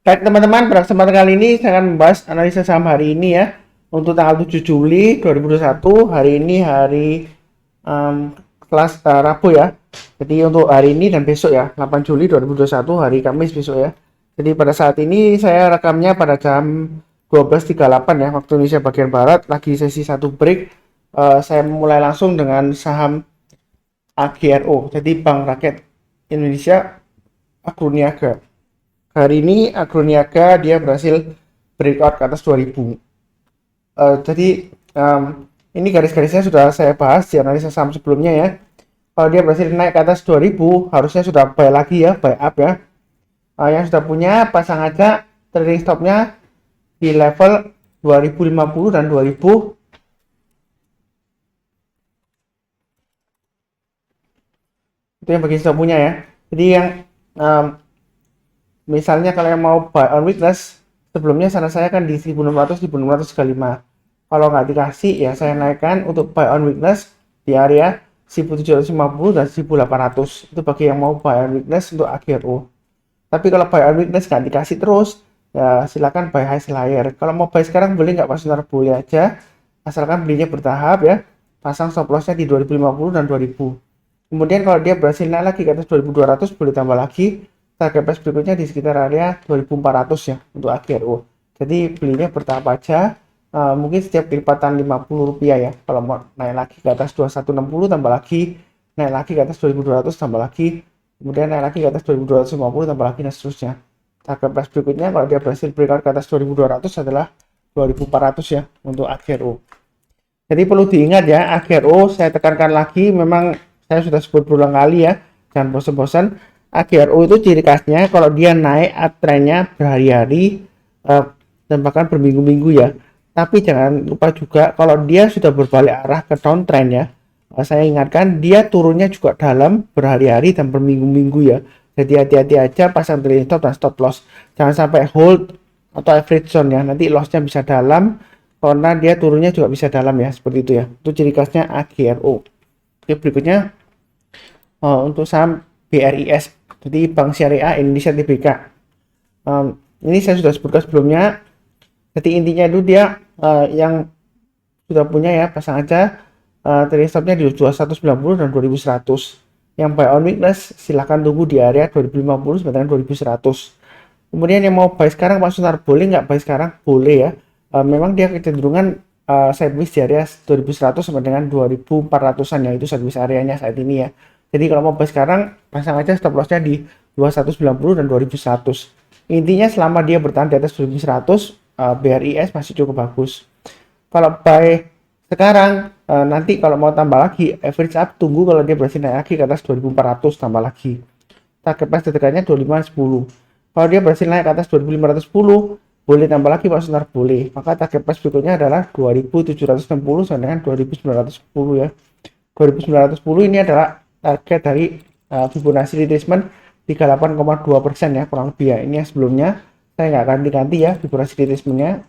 Baik teman-teman, pada kesempatan kali ini saya akan membahas analisa saham hari ini ya. Untuk tanggal 7 Juli 2021, hari ini hari kelas Rabu ya. Jadi untuk hari ini dan besok ya, 8 Juli 2021 hari Kamis besok ya. Jadi pada saat ini saya rekamnya pada jam 12.38 ya, waktu Indonesia bagian Barat, lagi sesi satu break. Saya mulai langsung dengan saham AGRO, jadi Bank Rakyat Indonesia Agroniaga. Hari ini Agroniaga dia berhasil breakout ke atas 2000. Jadi ini garis-garisnya sudah saya bahas di analisa saham sebelumnya ya. Kalau dia berhasil naik ke atas 2000, harusnya sudah buy lagi ya, buy up ya. Yang sudah punya pasang aja trading stopnya di level 2050 dan 2000. Itu yang bagi sudah punya ya. Jadi yang misalnya kalau yang mau buy on weakness, sebelumnya saran saya kan di 1600 1635. Kalau nggak dikasih ya saya naikkan untuk buy on weakness di area 1750 dan 1800. Itu bagi yang mau buy on weakness untuk AGRO. Tapi kalau buy on weakness nggak dikasih terus, ya silakan buy high slayer. Kalau mau buy sekarang boleh nggak Pak Sunar? Boleh aja, asalkan belinya bertahap ya. Pasang stop lossnya di 2050 dan 2000. Kemudian kalau dia berhasil naik lagi ke atas 2200, boleh tambah lagi. Target price berikutnya di sekitar area 2400 ya untuk AGRO. Jadi belinya bertahap aja. Mungkin setiap lipatan Rp50 ya. Kalau mau naik lagi ke atas 2160 tambah lagi, naik lagi ke atas 2200 tambah lagi, kemudian naik lagi ke atas 2250 tambah lagi, dan seterusnya. Target price berikutnya kalau dia berhasil breakout ke atas 2200 adalah 2400 ya untuk AGRO. Jadi perlu diingat ya, AGRO saya tekankan lagi, memang saya sudah sebut berulang kali ya, jangan bosan-bosan. AGRO itu ciri khasnya kalau dia naik uptrendnya berhari-hari dan bahkan berminggu-minggu ya. Tapi jangan lupa juga kalau dia sudah berbalik arah ke downtrend ya. Saya ingatkan dia turunnya juga dalam berhari-hari dan berminggu-minggu ya. Jadi hati-hati aja pasang trailing stop dan stop loss. Jangan sampai hold atau average zone ya. Nanti lossnya bisa dalam karena dia turunnya juga bisa dalam ya. Seperti itu ya. Itu ciri khasnya AGRO. Oke, berikutnya untuk saham BRIS. Jadi Bank Syariah Indonesia Tbk. Ini saya sudah sebutkan sebelumnya. Jadi intinya itu dia yang sudah punya ya, pasang aja trading stopnya di 2190 dan 2100. Yang buy on weakness silahkan tunggu di area 2050 sampai dengan 2100. Kemudian yang mau buy sekarang Pak Sunar, boleh nggak buy sekarang? Boleh ya. Memang dia kecenderungan sideways di area 2100 sampai dengan 2400-an ya, itu sideways areanya saat ini ya. Jadi kalau mau buy sekarang, pasang aja stop lossnya di 2190 dan 2100. Intinya selama dia bertahan di atas 2100, BRIS masih cukup bagus. Kalau buy sekarang, nanti kalau mau tambah lagi average up, tunggu kalau dia berhasil naik lagi ke atas 2400 tambah lagi. Target price terdekatnya 2510. Kalau dia berhasil naik ke atas 2510, boleh tambah lagi Pak Sunar, boleh. Maka target price berikutnya adalah 2760 sampai dengan 2910 ya. 2910 ini adalah target dari Fibonacci retracement 38,2% ya, kurang lebih ya. Ini yang sebelumnya saya nggak ganti-ganti ya Fibonacci retracementnya.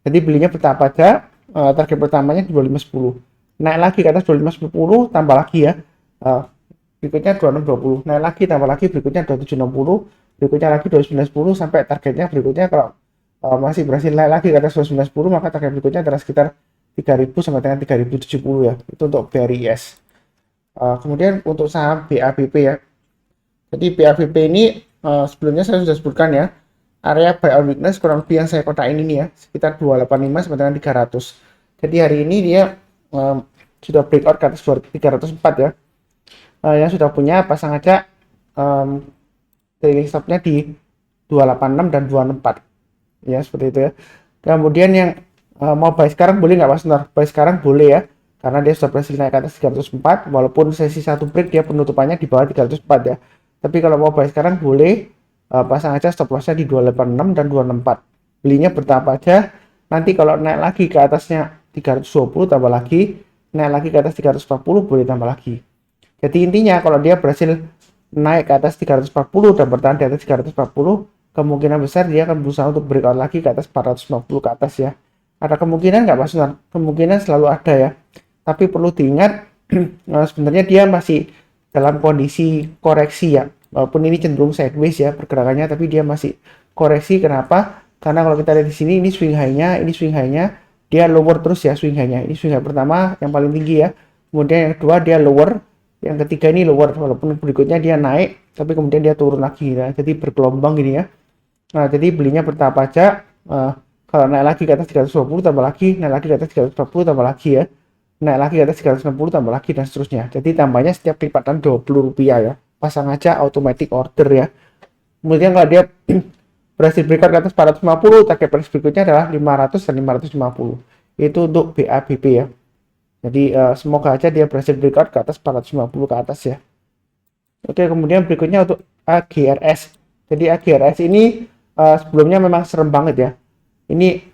Jadi belinya bertahap aja. Target pertamanya di 2510, naik lagi ke atas 2510 tambah lagi ya. Berikutnya 2620, naik lagi tambah lagi, berikutnya 2760, berikutnya lagi 2910 sampai targetnya berikutnya kalau masih berhasil naik lagi ke atas 2910, maka target berikutnya adalah sekitar 3000 sampai dengan 3070 ya. Itu untuk BRIS. Kemudian untuk saham BABP ya. Jadi BABP ini sebelumnya saya sudah sebutkan ya, area buy on weakness kurang lebih yang saya kotakin ini ya, sekitar 285 sampai dengan 300. Jadi hari ini dia sudah breakout ke atas 304 ya. Yang sudah punya pasang aja trailing stopnya di 286 dan 264 ya, seperti itu ya. Kemudian yang mau buy sekarang boleh nggak Mas Nur? Buy sekarang boleh ya, karena dia sudah berhasil naik ke atas 304, walaupun sesi satu break dia penutupannya di bawah 304 ya. Tapi kalau mau buy sekarang boleh, pasang aja stop lossnya di 286 dan 264. Belinya bertahap aja. Nanti kalau naik lagi ke atasnya 320 tambah lagi, naik lagi ke atas 340 boleh tambah lagi. Jadi intinya kalau dia berhasil naik ke atas 340 dan bertahan di atas 340, kemungkinan besar dia akan berusaha untuk breakout lagi ke atas 450 ke atas ya. Ada kemungkinan nggak Pak Sunan? Kemungkinan selalu ada ya. Tapi perlu diingat sebenarnya dia masih dalam kondisi koreksi ya. Walaupun ini cenderung sideways ya pergerakannya, tapi dia masih koreksi. Kenapa? Karena kalau kita lihat di sini, ini swing high-nya, dia lower terus ya swing high-nya. Ini swing high pertama yang paling tinggi ya. Kemudian yang kedua dia lower, yang ketiga ini lower, walaupun berikutnya dia naik, tapi kemudian dia turun lagi ya. Jadi bergelombang gini ya. Nah, jadi belinya bertahap aja. Kalau naik lagi ke atas 320 tambah lagi, naik lagi ke atas 340 tambah lagi ya. Naik lagi ke atas 360 tambah lagi dan seterusnya. Jadi tambahnya setiap lipatan Rp20 ya. Pasang aja automatic order ya. Kemudian kalau dia berhasil breakout ke atas 450, target price berikutnya adalah 500 dan 550. Itu untuk BABP ya. Jadi semoga aja dia berhasil breakout ke atas 450 ke atas ya. Oke, kemudian berikutnya untuk AGRS. Jadi AGRS ini sebelumnya memang serem banget ya. Ini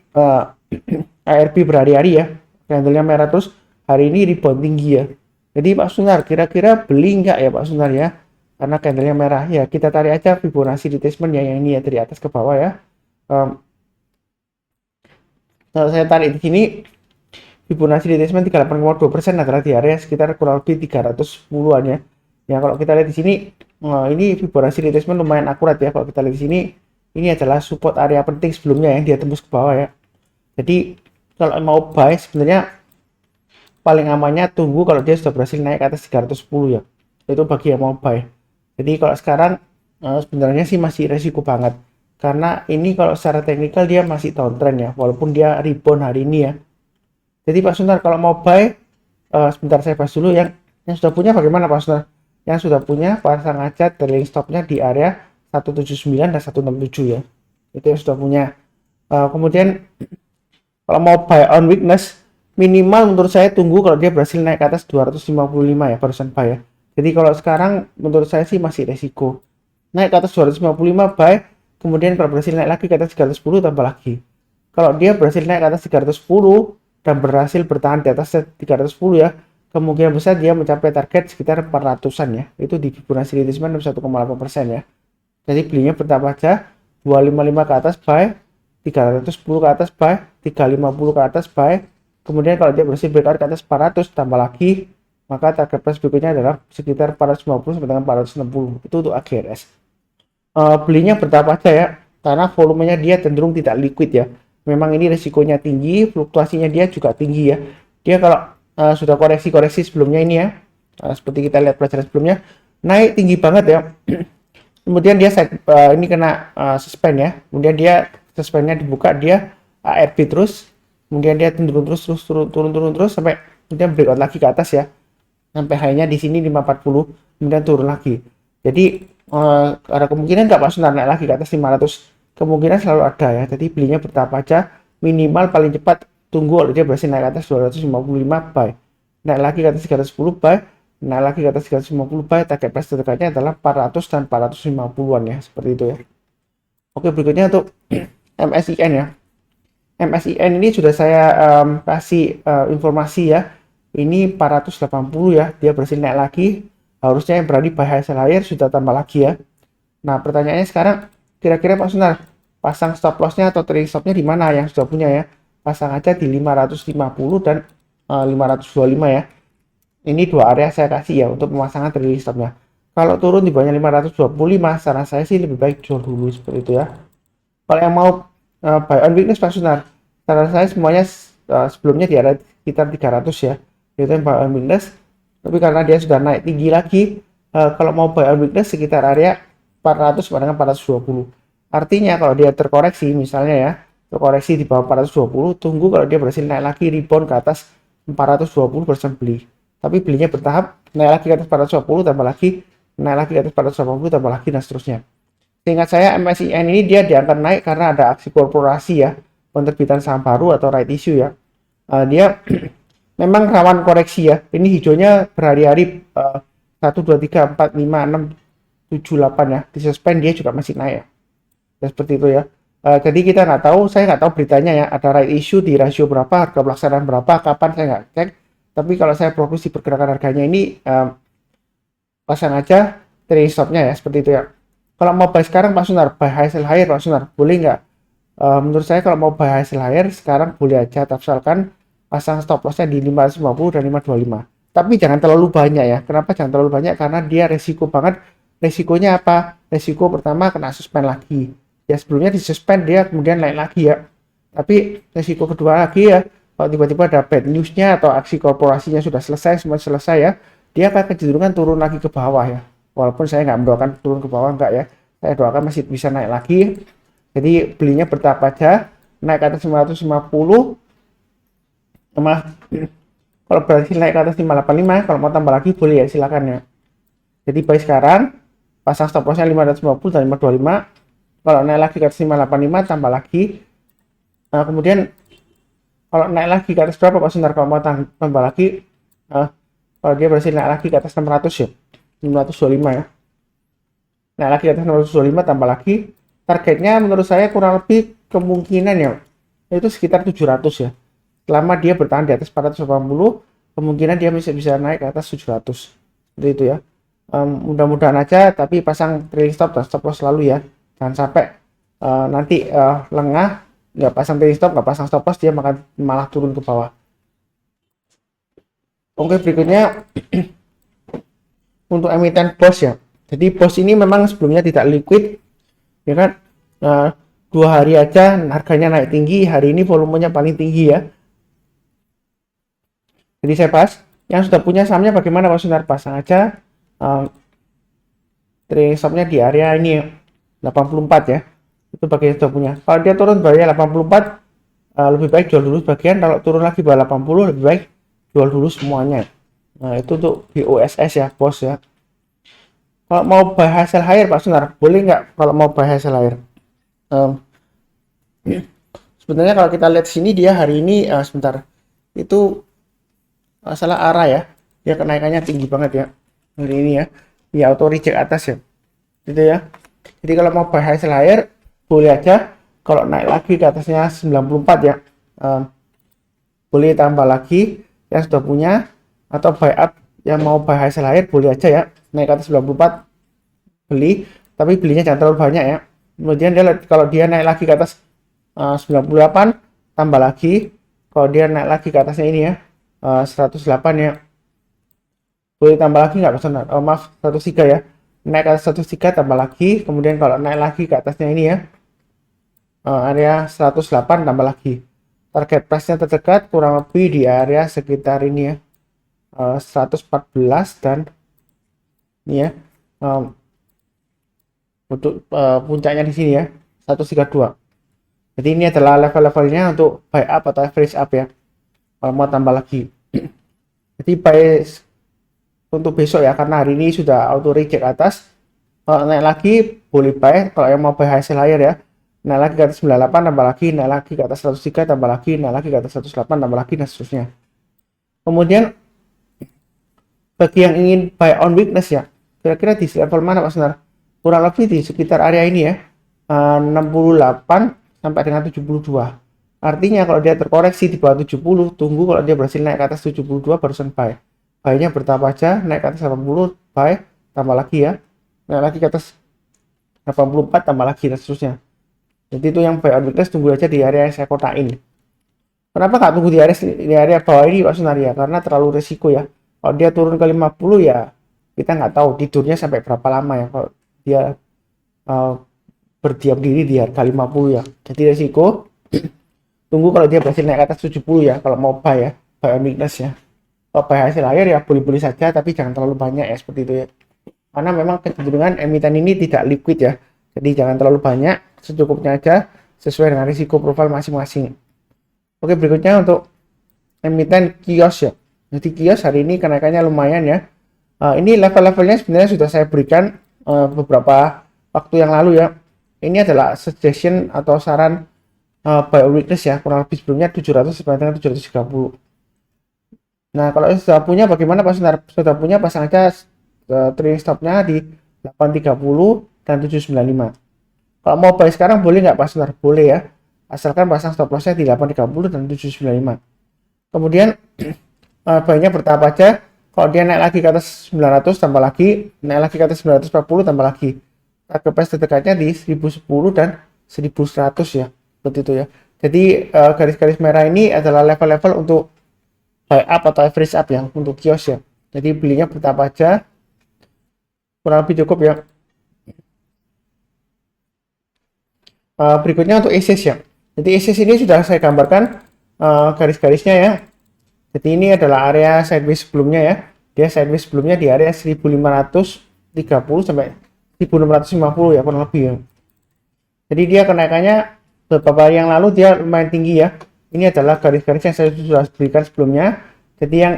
ARB berhari-hari ya, candlenya merah terus, hari ini rebound tinggi ya. Jadi Pak Sunar, kira-kira beli nggak ya Pak Sunar ya? Karena candlenya merah ya, kita tarik aja Fibonacci retracement ya, yang ini ya, dari atas ke bawah ya. Kalau saya tarik di sini, Fibonacci retracement 38,2% adalah di area sekitar kurang lebih 310-an ya. Ya kalau kita lihat di sini, ini Fibonacci retracement lumayan akurat ya. Kalau kita lihat di sini, ini adalah support area penting sebelumnya yang dia tembus ke bawah ya. Jadi kalau mau buy sebenarnya paling amannya tunggu kalau dia sudah berhasil naik ke atas 310 ya. Itu bagi yang mau buy. Jadi kalau sekarang sebenarnya sih masih resiko banget. Karena ini kalau secara teknikal dia masih downtrend ya, walaupun dia rebound hari ini ya. Jadi Pak Sunar kalau mau buy, sebentar saya bahas dulu yang sudah punya bagaimana Pak Sunar? Yang sudah punya pasang aja trailing stopnya di area 179 dan 167 ya. Itu yang sudah punya. Kemudian kalau mau buy on weakness, minimal menurut saya tunggu kalau dia berhasil naik ke atas 255 ya, barusan buy ya. Jadi kalau sekarang menurut saya sih masih resiko. Naik ke atas 255 buy, kemudian kalau berhasil naik lagi ke atas 310 tambah lagi. Kalau dia berhasil naik ke atas 310 dan berhasil bertahan di atas 310 ya, kemungkinan besar dia mencapai target sekitar 400-an ya. Itu di Fibonacci retracement 1,8% ya. Jadi belinya bertahap aja, 255 ke atas buy, 310 ke atas buy, 350 ke atas buy. Kemudian kalau dia berhasil breakout ke atas 400 tambah lagi, maka target price berikutnya adalah sekitar 450 sampai dengan 460. Itu untuk AGRS. Belinya bertahap aja ya, karena volumenya dia cenderung tidak liquid ya. Memang ini risikonya tinggi, fluktuasinya dia juga tinggi ya. Dia kalau sudah koreksi-koreksi sebelumnya ini ya, seperti kita lihat pelajaran sebelumnya, naik tinggi banget ya. Kemudian dia ini kena suspend ya, kemudian dia suspendnya dibuka, dia ARB terus, kemudian dia turun terus sampai kemudian breakout lagi ke atas ya, sampai high-nya di sini 540, kemudian turun lagi. Jadi ada kemungkinan nggak Pak Sunar naik lagi ke atas 500, kemungkinan selalu ada ya. Jadi belinya bertahap aja, minimal paling cepat tunggu kalau dia berhasil naik ke atas 255 buy, naik lagi ke atas 310 buy, naik lagi ke atas 350 buy, target price terdekatnya adalah 400 dan 450-an ya, seperti itu ya. Oke, berikutnya untuk MSIN ya. MSIN ini sudah saya kasih informasi ya. Ini 480 ya, dia berhasil naik lagi. Harusnya yang berani buy high sell higher sudah tambah lagi ya. Nah, pertanyaannya sekarang, kira-kira Pak Sunar, pasang stop lossnya atau trailing stopnya di mana yang sudah punya ya? Pasang aja di 550 dan 525 ya. Ini dua area saya kasih ya untuk pemasangan trailing stopnya. Kalau turun di bawahnya 525, saran saya sih lebih baik jual dulu seperti itu ya. Kalau yang mau buy on weakness Pak Sunar, saran saya semuanya sebelumnya di area sekitar 300 ya. Itu yang buy on weakness. Tapi karena dia sudah naik tinggi lagi, kalau mau buy on weakness sekitar area 400 dengan 420. Artinya kalau dia terkoreksi misalnya ya, terkoreksi di bawah 420, tunggu kalau dia berhasil naik lagi rebound ke atas 420 persen beli. Tapi belinya bertahap, naik lagi ke atas 420 tambah lagi, naik lagi ke atas 480 tambah lagi dan seterusnya. Seingat saya MSIN ini dia diangkat naik karena ada aksi korporasi ya, penerbitan saham baru atau right issue ya. Dia memang rawan koreksi ya. Ini hijaunya berhari-hari 1, 2, 3, 4, 5, 6, 7, 8 ya. Di suspend dia juga masih naik ya. Dan seperti itu ya. Jadi kita nggak tahu, saya nggak tahu beritanya ya. Ada right issue di rasio berapa, harga pelaksanaan berapa, kapan saya nggak cek. Tapi kalau saya proyeksi pergerakan harganya ini pasang aja trailing stopnya ya, seperti itu ya. Kalau mau buy sekarang Pak Sunar, buy high sell higher Pak Sunar, boleh nggak? Menurut saya kalau mau buy high sell higher sekarang boleh aja, asalkan pasang stop lossnya di 550 dan 525. Tapi jangan terlalu banyak ya. Kenapa jangan terlalu banyak? Karena dia resiko banget. Resikonya apa? Resiko pertama kena suspend lagi. ya sebelumnya disuspend, dia kemudian naik lagi ya. Tapi resiko kedua lagi ya, kalau tiba-tiba ada bad newsnya atau aksi korporasinya sudah selesai, semua selesai ya, dia akan kecenderungan turun lagi ke bawah ya. Walaupun saya nggak mendoakan turun ke bawah, enggak ya, saya doakan masih bisa naik lagi. Jadi belinya bertahap aja, naik ke atas 550 sama kalau berhasil naik ke atas 585, kalau mau tambah lagi boleh ya, silakan ya. Jadi buy sekarang, pasang stop lossnya 550 dan 525. Kalau naik lagi ke atas 585 tambah lagi. Nah, kemudian kalau naik lagi ke atas berapa Pak Sundar, kalau mau tambah lagi, kalau dia berhasil naik lagi ke atas 600 ya, 525 ya, naik lagi ke atas 625 tambah lagi, targetnya menurut saya kurang lebih kemungkinan ya itu sekitar 700 ya. Selama dia bertahan di atas 480, kemungkinan dia bisa naik ke atas 700 seperti itu ya. Mudah-mudahan aja, tapi pasang trailing stop dan stop loss selalu ya, jangan sampai nanti lengah, nggak pasang trailing stop, nggak pasang stop loss, dia malah turun ke bawah. Oke, berikutnya untuk emiten BOS ya. Jadi BOS ini memang sebelumnya tidak liquid ya kan. 2 hari aja harganya naik tinggi, hari ini volumenya paling tinggi ya. Jadi saya bahas yang sudah punya sahamnya bagaimana Pak Sundar, pasang aja trading stopnya di area ini 84 ya, itu bagi yang sudah punya. Kalau dia turun bawah 84, lebih baik jual dulu sebagian. Kalau turun lagi bawah 80, lebih baik jual dulu semuanya. Nah itu untuk BOSS ya, BOS ya. Kalau mau buy hasil higher Pak Sundar, boleh nggak kalau mau buy hasil higher? Sebenarnya kalau kita lihat sini, dia hari ini sebentar itu salah arah ya, dia kenaikannya tinggi banget ya hari ini ya, dia auto reject atas ya gitu ya. Jadi kalau mau buy hasil higher boleh aja, kalau naik lagi ke atasnya 94 ya, boleh tambah lagi yang sudah punya, atau buy up yang mau buy hasil higher boleh aja ya, naik ke atas 94 beli, tapi belinya jangan terlalu banyak ya. Kemudian dia kalau dia naik lagi ke atas 98 tambah lagi, kalau dia naik lagi ke atasnya ini ya 108 ya, boleh tambah lagi nggak pesan, maaf 103 ya, naik ke atas 103 tambah lagi. Kemudian kalau naik lagi ke atasnya ini ya area 108 tambah lagi. Target price nya terdekat kurang lebih di area sekitar ini ya 114, dan ini ya untuk puncaknya di sini ya 132. Jadi ini adalah level-levelnya untuk buy up atau average up ya, kalau mau tambah lagi. Jadi buy untuk besok ya, karena hari ini sudah auto reject atas. Kalau naik lagi boleh buy, kalau yang mau buy hasil higher ya, naik lagi ke atas 98 tambah lagi, naik lagi ke atas 103 tambah lagi, naik lagi ke atas 108 tambah lagi, dan seterusnya. Kemudian bagi yang ingin buy on weakness ya, kira-kira di level mana Pak Sundar? Kurang lebih di sekitar area ini ya 68 sampai dengan 72. Artinya kalau dia terkoreksi di bawah 70, tunggu kalau dia berhasil naik ke atas 72 barusan buy. Buy-nya bertahap aja, naik ke atas 80 buy, tambah lagi ya, naik lagi ke atas 84 tambah lagi, dan seterusnya. Jadi itu yang buy on weakness, tunggu aja di area yang saya kotain. Kenapa nggak tunggu di area bawah ini Pak Sundar ya? Karena terlalu resiko ya. Kalau dia turun ke 50 ya kita nggak tahu tidurnya sampai berapa lama ya kalau dia berdiam diri di harga 50 ya. Jadi resiko. Tunggu kalau dia berhasil naik ke atas 70 ya, kalau mau buy ya, buy on weakness ya. Kalau buy hasil higher ya boleh-boleh saja, tapi jangan terlalu banyak ya, seperti itu ya. Karena memang kecenderungan emiten ini tidak liquid ya. Jadi jangan terlalu banyak, secukupnya aja sesuai dengan risiko profil masing-masing. Oke, berikutnya untuk emiten kios ya. Jadi kios hari ini kenaikannya lumayan ya. Ini level-levelnya sebenarnya sudah saya berikan beberapa waktu yang lalu ya. Ini adalah suggestion atau saran buy on weakness ya, kurang lebih sebelumnya 700 sampai dengan 730. Nah, kalau sudah punya bagaimana Pak Sundar? Sudah punya, pasang aja trading stopnya di 830 dan 795. Kalau mau buy sekarang boleh nggak Pak Sundar? Boleh ya, asalkan pasang stop lossnya di 830 dan 795. Kemudian buy-nya bertahap aja. Kalau dia naik lagi ke atas 900 tambah lagi, naik lagi ke atas 940 tambah lagi. Target price terdekatnya di 1010 dan 1100 ya, seperti itu ya. Jadi garis-garis merah ini adalah level-level untuk buy up atau average up ya, untuk kios ya. Jadi belinya bertahap aja, kurang lebih cukup ya. Berikutnya untuk ESIS ya. Jadi ESIS ini sudah saya gambarkan garis-garisnya ya. Jadi ini adalah area sideways sebelumnya ya. Dia sideways sebelumnya di area 1530 sampai 1650 ya kurang lebih ya. Jadi dia kenaikannya beberapa hari yang lalu dia lumayan tinggi ya. Ini adalah garis-garis yang saya sudah berikan sebelumnya. Jadi yang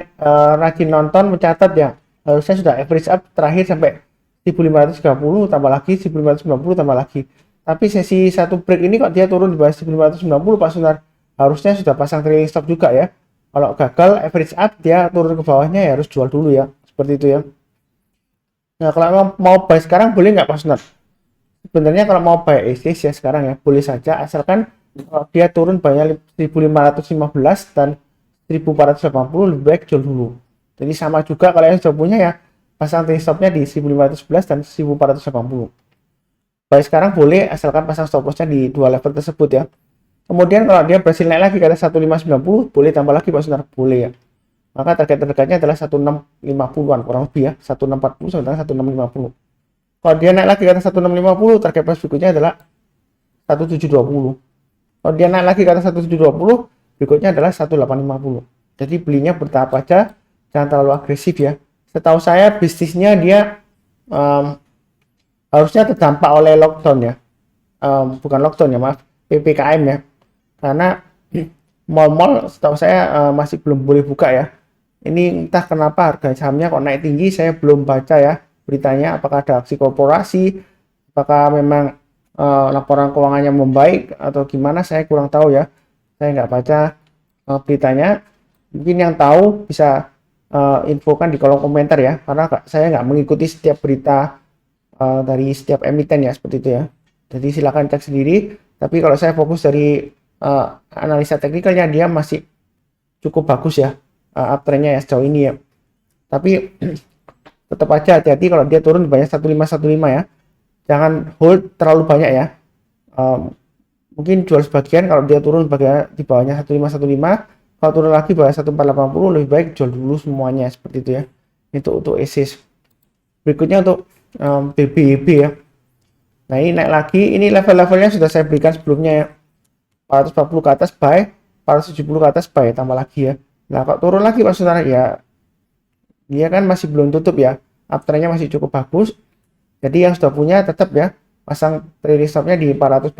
rajin nonton mencatat ya, harusnya sudah average up terakhir sampai 1530 tambah lagi 1590 tambah lagi. Tapi sesi satu break ini kok dia turun di bawah 1590 Pak Sunar, harusnya sudah pasang trailing stop juga ya. Kalau gagal average up dia turun ke bawahnya ya harus jual dulu ya, seperti itu ya. Nah kalau mau buy sekarang boleh nggak Pak Sunar? Sebenarnya kalau mau buy ESIS ya sekarang ya boleh saja, asalkan dia turun banyak 1515 dan 1480 lebih baik jual dulu. Jadi sama juga kalau yang sudah punya ya pasang trailing stopnya di 1511 dan 1480. Buy sekarang boleh asalkan pasang stop lossnya di dua level tersebut ya. Kemudian kalau dia berhasil naik lagi ke atas 1590 boleh tambah lagi Pak Sunar, boleh ya. Maka target terdekatnya adalah 1650-an kurang lebih ya, 1640 sampai 1650. Kalau dia naik lagi ke atas 1650, target price berikutnya adalah 1720. Kalau dia naik lagi ke atas 1720, berikutnya adalah 1850. Jadi belinya bertahap aja, jangan terlalu agresif ya. Setahu saya bisnisnya dia harusnya terdampak oleh lockdown ya. Bukan lockdown ya, maaf, PPKM ya. Karena mall-mall setahu saya masih belum boleh buka ya. Ini entah kenapa harga sahamnya kok naik tinggi, saya belum baca ya beritanya, apakah ada aksi korporasi, apakah memang laporan keuangannya membaik atau gimana, saya kurang tahu ya. Saya nggak baca beritanya. Mungkin yang tahu bisa infokan di kolom komentar ya, karena saya nggak mengikuti setiap berita dari setiap emiten ya, seperti itu ya. Jadi silakan cek sendiri. Tapi kalau saya fokus dari analisa teknikalnya, dia masih cukup bagus ya uptrendnya ya sejauh ini ya. Tapi tetap aja hati-hati kalau dia turun di banyak 1515 ya. Jangan hold terlalu banyak ya. Mungkin jual sebagian kalau dia turun di bawahnya 1515. Kalau turun lagi bawah 1480 lebih baik jual dulu semuanya, seperti itu ya. Itu untuk ESIS. Berikutnya untuk BBYB ya. Nah ini naik lagi, ini level-levelnya sudah saya berikan sebelumnya ya. 440 ke atas buy, 470 ke atas buy, tambah lagi ya. Nah kalau turun lagi Pak Saudara ya, dia kan masih belum tutup ya, uptrendnya masih cukup bagus. Jadi yang sudah punya tetap ya pasang trailing stopnya di 440.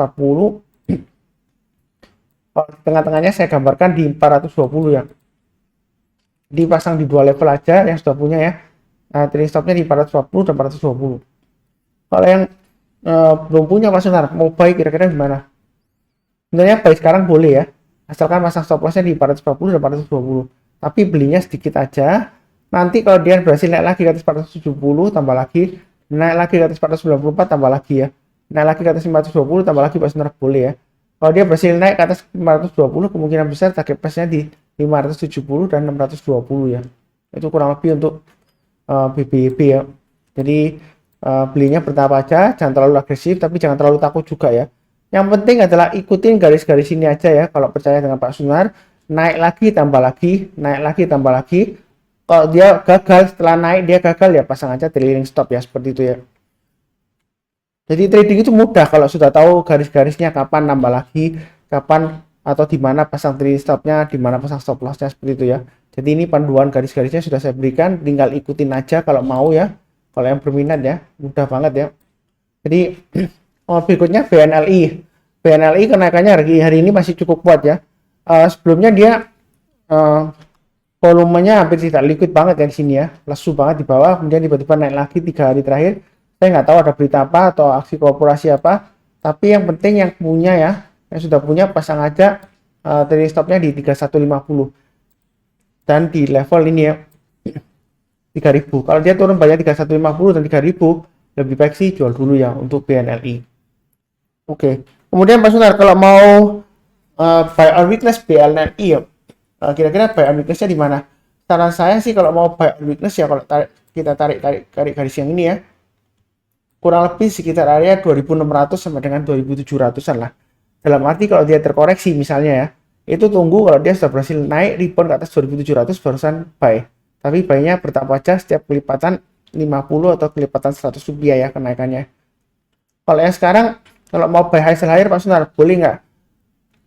Kalau tengah-tengahnya saya gambarkan di 420 ya. Dipasang di dua level aja yang sudah punya ya. Nah, trailing stopnya di 440 dan 420. Kalau yang belum punya Pak Sunar, mau buy kira-kira gimana? Sebenarnya buy sekarang boleh ya, asalkan pasang stop lossnya di 440 dan 420. Tapi belinya sedikit aja. Nanti kalau dia berhasil naik lagi ke atas 470 tambah lagi, naik lagi ke atas 494 tambah lagi ya, naik lagi ke atas 520 tambah lagi Pak Sunar, boleh ya. Kalau dia berhasil naik ke atas 520, kemungkinan besar target price-nya di 570 dan 620 ya. Itu kurang lebih untuk BBYB ya. Jadi belinya bertahap aja, jangan terlalu agresif tapi jangan terlalu takut juga ya. Yang penting adalah ikutin garis-garis ini aja ya. Kalau percaya dengan Pak Sunar, naik lagi tambah lagi, naik lagi tambah lagi. Kalau dia gagal, setelah naik dia gagal ya pasang aja trailing stop ya, seperti itu ya. Jadi trading itu mudah kalau sudah tahu garis-garisnya, kapan nambah lagi, kapan atau di mana pasang trailing stopnya, di mana pasang stop lossnya, seperti itu ya. Jadi ini panduan garis-garisnya sudah saya berikan, tinggal ikutin aja kalau mau ya. Kalau yang berminat ya, mudah banget ya. Jadi berikutnya BNLI. BNLI kenaikannya hari ini masih cukup kuat ya. Sebelumnya dia volumenya hampir tidak liquid banget ya di sini ya, lesu banget di bawah, kemudian tiba-tiba naik lagi 3 hari terakhir. Saya nggak tahu ada berita apa atau aksi korporasi apa, tapi yang penting yang punya ya, yang sudah punya pasang aja trailing stopnya di 3150 dan di level ini ya 3000. Kalau dia turun banyak 3150 dan 3000, lebih baik sih jual dulu ya untuk BNLI. Oke. Kemudian Pak Sunar, kalau mau buy on weakness BNLI ya, kira-kira buy on weakness-nya di mana? Saran saya sih kalau mau buy on weakness ya, kalau kita tarik garis yang ini ya, kurang lebih sekitar area 2600 sampai dengan 2700-an lah. Dalam arti kalau dia terkoreksi misalnya ya, itu tunggu kalau dia sudah berhasil naik rebound ke atas 2700 barusan buy. Tapi buy-nya bertahap aja, setiap kelipatan 50 atau kelipatan 100 rupiah ya kenaikannya. Kalau yang sekarang Kalau mau buy high sell higher Pak Sunar, boleh nggak?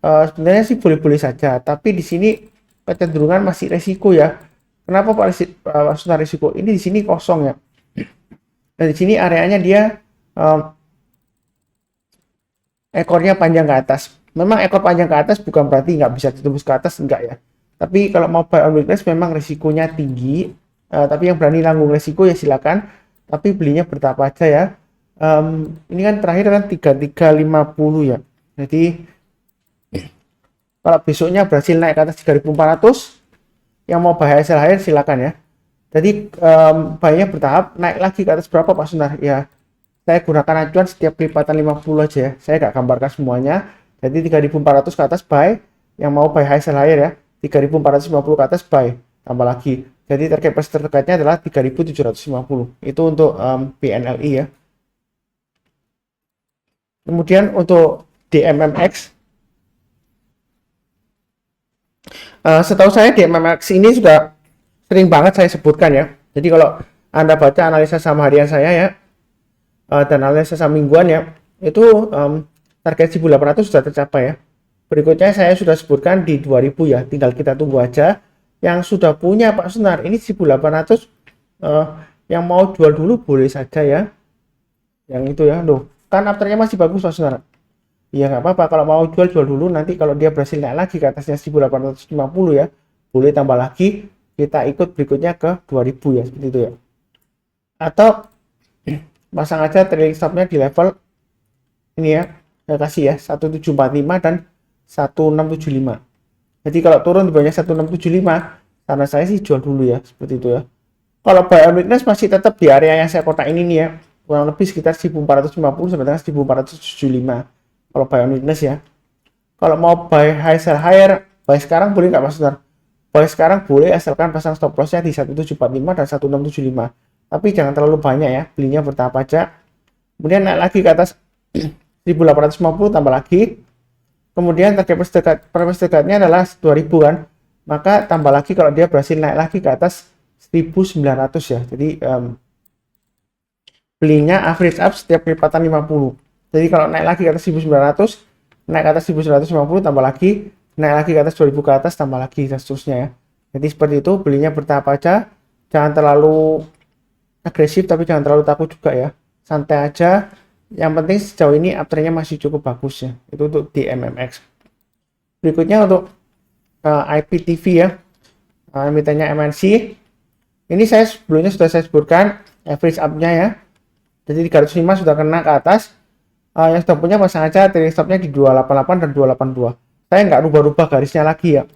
Sebenarnya sih boleh-boleh saja, tapi di sini kecenderungan masih resiko ya. Kenapa Pak Sunar resiko? Ini di sini kosong ya. Dan di sini areanya dia ekornya panjang ke atas. Memang ekor panjang ke atas bukan berarti nggak bisa ditembus ke atas, enggak ya. Tapi kalau mau buy on weakness memang resikonya tinggi. Tapi yang berani nanggung resiko ya silakan. Tapi belinya bertahap aja ya. Ini kan terakhir kan 3350 ya. Jadi kalau besoknya berhasil naik ke atas 3400, yang mau buy high sell higher silakan ya. Jadi buy-nya bertahap, naik lagi ke atas berapa Pak Sunar? Ya, saya gunakan acuan setiap kelipatan 50 aja ya. Saya nggak gambarkan semuanya. Jadi 3400 ke atas buy, yang mau buy high sell higher ya. 3450 ke atas buy, tambah lagi. Jadi target price terdekatnya adalah 3750. Itu untuk BNLI ya. Kemudian untuk DMMX, setahu saya DMMX ini sudah sering banget saya sebutkan ya. Jadi kalau Anda baca analisa saham harian saya ya, dan analisa saham mingguan ya, itu target 1800 sudah tercapai ya. Berikutnya saya sudah sebutkan di 2000 ya, tinggal kita tunggu aja. Yang sudah punya Pak Sunar, ini 1800 yang mau jual dulu boleh saja ya. Yang itu ya, loh, kan afternya masih bagus Pak Sunar. Ya nggak apa-apa, kalau mau jual dulu, nanti kalau dia berhasil naik lagi ke atasnya 1850 ya, boleh tambah lagi, kita ikut berikutnya ke 2000 ya, seperti itu ya. Atau pasang aja trailing stopnya di level ini ya, saya kasih ya 1745 dan 1675. Jadi kalau turun di bawahnya 1675, karena saya sih jual dulu ya, seperti itu ya. Kalau buy on weakness masih tetap di area yang saya kotak ini nih ya, kurang lebih sekitar 1450 sampai dengan 1475 kalau buy on weakness ya. Kalau mau buy high sell higher, buy sekarang boleh nggak Mas Sunar? Buy sekarang boleh, asalkan pasang stop lossnya di 1745 dan 1675. Tapi jangan terlalu banyak ya, belinya bertahap aja. Kemudian naik lagi ke atas 1850 tambah lagi. Kemudian target price dekatnya adalah 2000 kan. Maka tambah lagi kalau dia berhasil naik lagi ke atas 1900 ya. Jadi belinya average up setiap kelipatan 50. Jadi kalau naik lagi ke atas 1900, naik ke atas 1950 tambah lagi, naik lagi ke atas 2000 ke atas tambah lagi dan seterusnya ya. Jadi seperti itu, belinya bertahap aja. Jangan terlalu agresif tapi jangan terlalu takut juga ya. Santai aja. Yang penting sejauh ini uptrendnya masih cukup bagus ya. Itu untuk di MMX. Berikutnya untuk IPTV ya. Emitennya MNC. Ini saya sebelumnya sudah saya sebutkan average up-nya ya. Jadi 305 sudah kena ke atas. Yang sudah punya pasang aja trailing stop-nya di 288 dan 282. Saya nggak rubah-rubah garisnya lagi ya.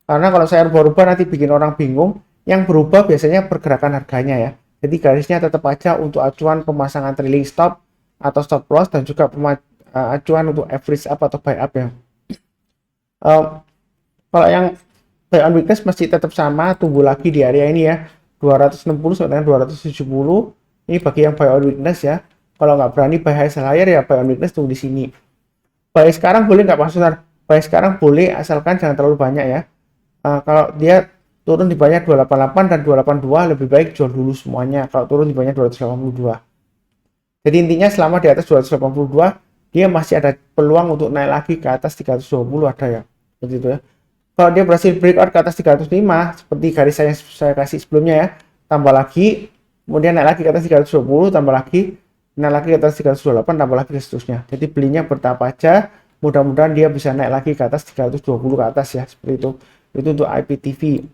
Karena kalau saya rubah-rubah nanti bikin orang bingung. Yang berubah biasanya pergerakan harganya ya. Jadi garisnya tetap aja untuk acuan pemasangan trailing stop atau stop loss dan juga acuan untuk average up atau buy up ya. Kalau yang buy on weakness masih tetap sama, tunggu lagi di area ini ya, 260 sampai dengan 270. Ini bagi yang buy on weakness ya. Kalau nggak berani buy high sell higher ya buy on weakness tunggu di sini. Buy sekarang boleh nggak Pak Sunar? Buy sekarang boleh, asalkan jangan terlalu banyak ya. Kalau dia turun di bawahnya 288 dan 282, lebih baik jual dulu semuanya kalau turun di bawahnya 282. Jadi intinya selama di atas 282, dia masih ada peluang untuk naik lagi ke atas 320 ada ya. Seperti itu ya. Kalau dia berhasil breakout ke atas 305, seperti garis saya kasih sebelumnya ya, tambah lagi, kemudian naik lagi ke atas 320, tambah lagi, naik lagi ke atas 328, tambah lagi dan seterusnya. Jadi belinya bertahap aja, mudah-mudahan dia bisa naik lagi ke atas 320 ke atas ya, seperti itu. Itu untuk IPTV.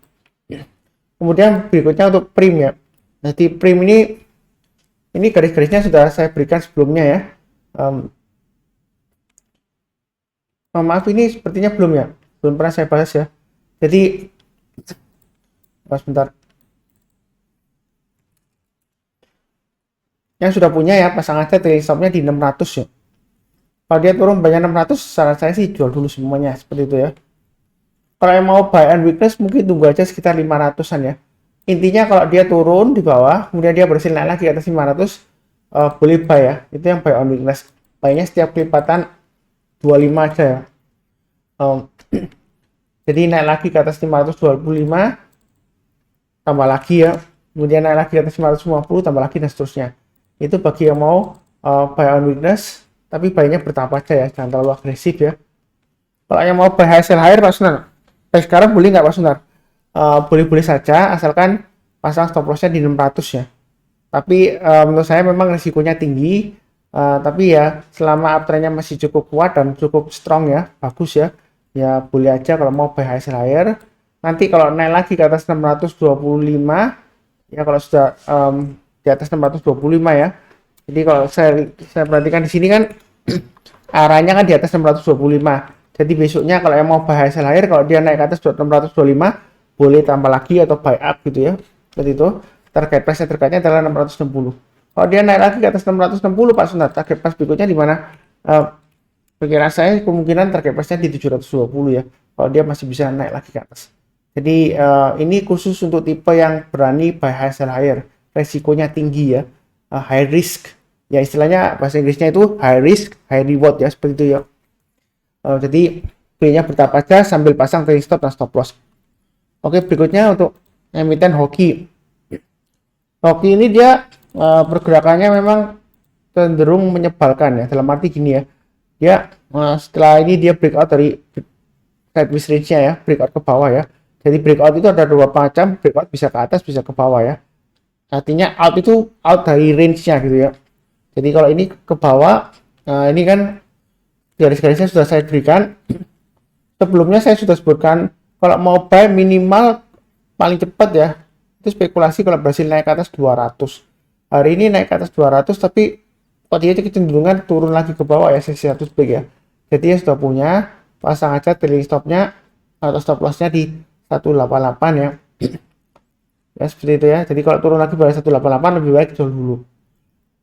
Kemudian berikutnya untuk Prim ya. Jadi Prim ini garis-garisnya sudah saya berikan sebelumnya ya. Maaf ini sepertinya belum ya, belum pernah saya bahas ya. Jadi sebentar. Yang sudah punya ya pasang aja trailing stopnya di 600 ya. Kalau dia turun banyak 600, saran saya sih jual dulu semuanya seperti itu ya. Kalau yang mau buy on weakness mungkin tunggu aja sekitar 500-an ya. Intinya kalau dia turun di bawah, kemudian dia berhasil naik lagi ke atas 500, boleh buy ya. Itu yang buy on weakness. Buy-nya setiap kelipatan 25 aja ya. Jadi naik lagi ke atas 525, tambah lagi ya. Kemudian naik lagi ke atas 550, tambah lagi dan seterusnya. Itu bagi yang mau buy on weakness. tapi baiknya bertahap aja ya, jangan terlalu agresif ya. Kalau yang mau buy hasil higher Pak Sunar, sekarang boleh nggak Pak Sunar? Boleh-boleh saja asalkan pasang stop lossnya di 600 ya. Tapi menurut saya memang risikonya tinggi. Tapi ya selama uptrendnya masih cukup kuat dan cukup strong ya, bagus ya. Ya boleh aja kalau mau buy hasil higher. Nanti kalau naik lagi ke atas 625 ya, kalau sudah di atas 625 ya. Jadi kalau saya perhatikan di sini kan arahnya kan di atas 625. Jadi besoknya kalau yang mau buy hasil higher, kalau dia naik ke atas 625 boleh tambah lagi atau buy up gitu ya. Seperti itu. Target price terdekat adalah 660. Kalau dia naik lagi ke atas 660 Pak Sunar, target price berikutnya di mana? Pikiran saya kemungkinan target price-nya di 720 ya. Kalau dia masih bisa naik lagi ke atas. Jadi ini khusus untuk tipe yang berani buy hasil higher. Resikonya tinggi ya. High risk. Ya istilahnya bahasa Inggrisnya itu high risk, high reward ya, seperti itu ya. Jadi belinya bertahap aja sambil pasang trailing stop dan stop loss. Oke, berikutnya untuk emiten hoki. Hoki ini dia pergerakannya memang cenderung menyebalkan ya. Dalam arti gini ya, dia setelah ini dia breakout dari sideways range-nya ya, breakout ke bawah ya. Jadi breakout itu ada dua macam, breakout bisa ke atas, bisa ke bawah ya. Artinya out itu out dari range-nya gitu ya. Jadi kalau ini ke bawah, ini kan garis-garisnya sudah saya berikan. Sebelumnya saya sudah sebutkan kalau mau buy minimal paling cepat ya, itu spekulasi kalau berhasil naik ke atas 200. Hari ini naik ke atas 200 tapi kok dia kecenderungan turun lagi ke bawah ya, sesi 100 break ya. Jadi ya sudah punya, pasang aja trailing stopnya atau stop lossnya di 188 ya. Ya seperti itu ya. Jadi kalau turun lagi pada 188 lebih baik jual dulu.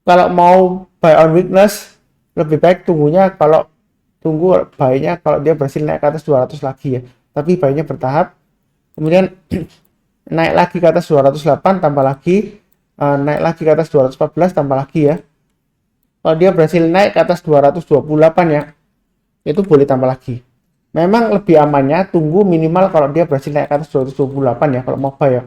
Kalau mau buy on weakness lebih baik tunggu buy-nya kalau dia berhasil naik ke atas 200 lagi ya. Tapi buy-nya bertahap. Kemudian naik lagi ke atas 208 tambah lagi, naik lagi ke atas 214 tambah lagi ya. Kalau dia berhasil naik ke atas 228 ya, itu boleh tambah lagi. Memang lebih amannya tunggu minimal kalau dia berhasil naik ke atas 228 ya kalau mau buy ya.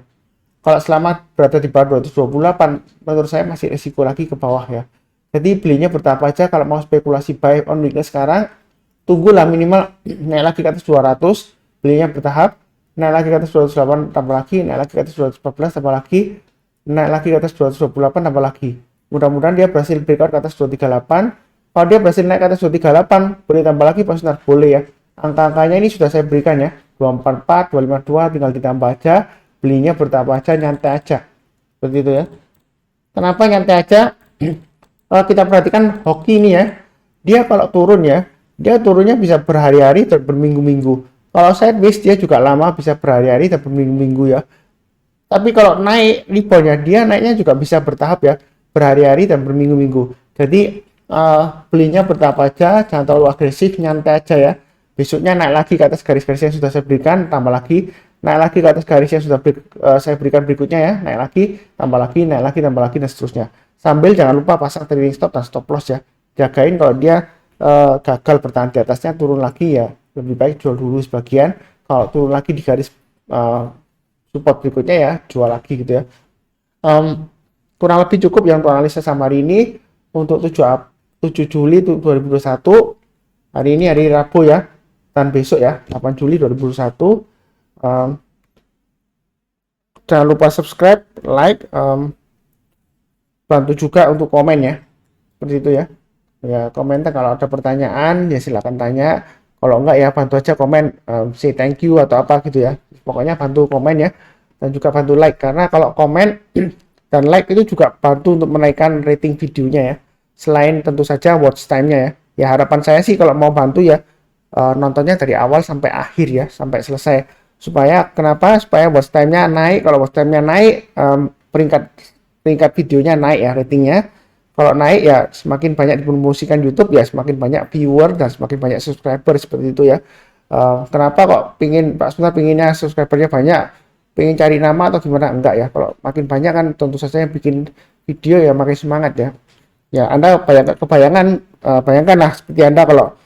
Kalau selama berada di bawah 228 menurut saya masih risiko lagi ke bawah ya. Jadi belinya bertahap aja. Kalau mau spekulasi buy on weakness sekarang, tunggulah minimal naik lagi ke atas 200, belinya bertahap, naik lagi ke atas 208 tambah lagi, naik lagi ke atas 214 tambah lagi, naik lagi ke atas 228 tambah lagi. Mudah-mudahan dia berhasil breakout ke atas 238. Kalau dia berhasil naik ke atas 238, boleh tambah lagi Pak Sunar, boleh ya. Angka-angkanya ini sudah saya berikan ya, 244, 252, tinggal ditambah aja. Belinya bertahap aja, nyantai aja. Seperti itu ya. Kenapa nyantai aja? Kalau kita perhatikan hoki ini ya, dia kalau turun ya, dia turunnya bisa berhari-hari dan berminggu-minggu. Kalau sideways dia juga lama, bisa berhari-hari dan berminggu-minggu ya. Tapi kalau naik reboundnya, dia naiknya juga bisa bertahap ya, berhari-hari dan berminggu-minggu. Jadi belinya bertahap aja, jangan terlalu agresif, nyantai aja ya. Besoknya naik lagi ke atas garis-garis yang sudah saya berikan, tambah lagi, naik lagi ke atas garis yang sudah saya berikan berikutnya ya, naik lagi, tambah lagi, naik lagi, tambah lagi, dan seterusnya. Sambil jangan lupa pasang trailing stop dan stop loss ya. Jagain kalau dia gagal bertahan di atasnya, turun lagi ya, lebih baik jual dulu sebagian. Kalau turun lagi di garis support berikutnya ya, jual lagi gitu ya. Kurang lebih cukup yang untuk analisa sama hari ini. Untuk 7 Juli 2021, hari ini hari Rabu ya, dan besok ya 8 Juli 2021. Jangan lupa subscribe, like, bantu juga untuk komen ya, seperti itu ya. Ya komentar kalau ada pertanyaan ya silakan tanya, kalau enggak ya bantu aja komen, say thank you atau apa gitu ya. Pokoknya bantu komen ya, dan juga bantu like, karena kalau komen dan like itu juga bantu untuk menaikkan rating videonya ya, selain tentu saja watch time-nya ya. Ya harapan saya sih kalau mau bantu ya nontonnya dari awal sampai akhir ya, sampai selesai. Supaya kenapa? Supaya watch time-nya naik. Kalau watch time-nya naik, peringkat videonya naik ya, ratingnya. Kalau naik ya semakin banyak dipromosikan YouTube ya, semakin banyak viewer dan semakin banyak subscriber, seperti itu ya. Kenapa kok Pak Sunar pinginnya subscribernya banyak, pengen cari nama atau gimana? Enggak ya, kalau makin banyak kan tentu saja yang bikin video ya makin semangat ya. Ya Anda bayangkan lah seperti Anda kalau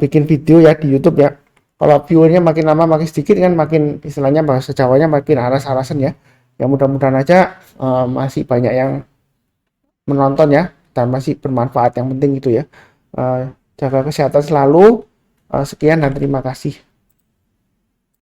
bikin video ya di YouTube ya, kalau viewernya makin lama makin sedikit kan, makin istilahnya bahasa Jawanya makin aras-arasan ya. Ya mudah-mudahan aja masih banyak yang menonton ya, dan masih bermanfaat, yang penting itu ya. Jaga kesehatan selalu. Sekian dan terima kasih.